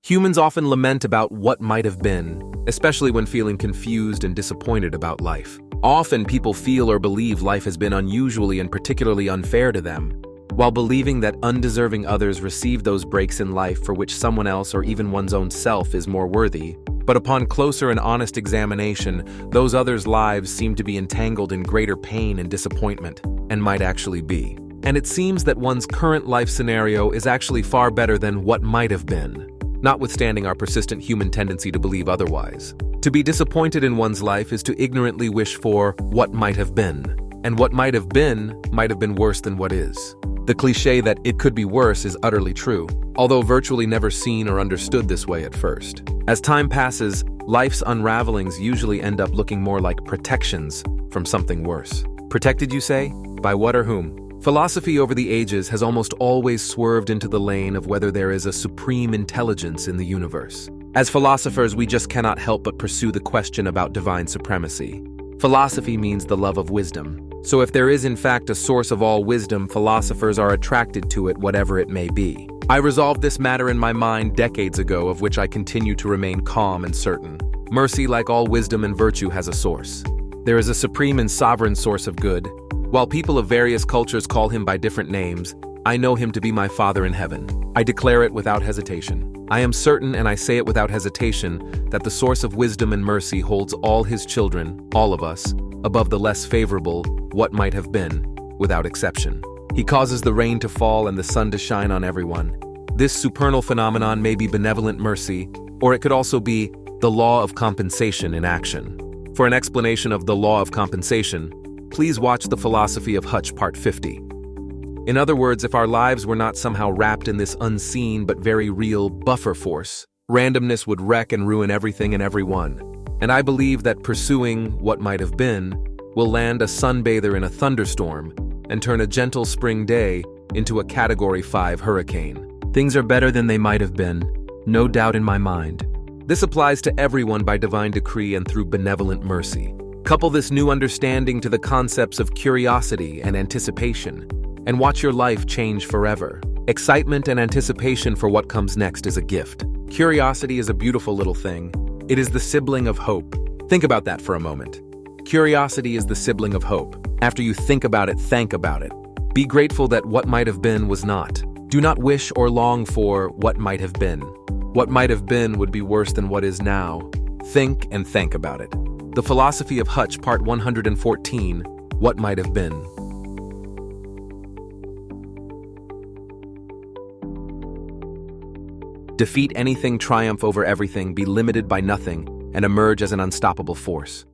Humans often lament about what might have been, especially when feeling confused and disappointed about life. Often people feel or believe life has been unusually and particularly unfair to them, while believing that undeserving others receive those breaks in life for which someone else or even one's own self is more worthy. But upon closer and honest examination, those others' lives seem to be entangled in greater pain and disappointment, and might actually be. And it seems that one's current life scenario is actually far better than what might have been, notwithstanding our persistent human tendency to believe otherwise. To be disappointed in one's life is to ignorantly wish for what might have been, and what might have been worse than what is. The cliché that it could be worse is utterly true, although virtually never seen or understood this way at first. As time passes, life's unravelings usually end up looking more like protections from something worse. Protected, you say? By what or whom? Philosophy over the ages has almost always swerved into the lane of whether there is a supreme intelligence in the universe. As philosophers, we just cannot help but pursue the question about divine supremacy. Philosophy means the love of wisdom. So if there is in fact a source of all wisdom, philosophers are attracted to it, whatever it may be. I resolved this matter in my mind decades ago, of which I continue to remain calm and certain. Mercy, like all wisdom and virtue, has a source. There is a supreme and sovereign source of good. While people of various cultures call him by different names, I know him to be my Father in heaven. I declare it without hesitation. I am certain, and I say it without hesitation, that the source of wisdom and mercy holds all his children, all of us, above the less favorable, what might have been, without exception. He causes the rain to fall and the sun to shine on everyone. This supernal phenomenon may be benevolent mercy, or it could also be the law of compensation in action. For an explanation of the law of compensation, please watch The Philosophy of Hutch Part 50. In other words, if our lives were not somehow wrapped in this unseen but very real buffer force, randomness would wreck and ruin everything and everyone. And I believe that pursuing what might have been will land a sunbather in a thunderstorm and turn a gentle spring day into a Category 5 hurricane. Things are better than they might have been, no doubt in my mind. This applies to everyone by divine decree and through benevolent mercy. Couple this new understanding to the concepts of curiosity and anticipation, and watch your life change forever. Excitement and anticipation for what comes next is a gift. Curiosity is a beautiful little thing. It is the sibling of hope. Think about that for a moment. Curiosity is the sibling of hope. After you think about it, thank about it. Be grateful that what might have been was not. Do not wish or long for what might have been. What might have been would be worse than what is now. Think and thank about it. The Philosophy of Hutch, Part 114, What Might Have Been. Defeat anything, triumph over everything, be limited by nothing, and emerge as an unstoppable force.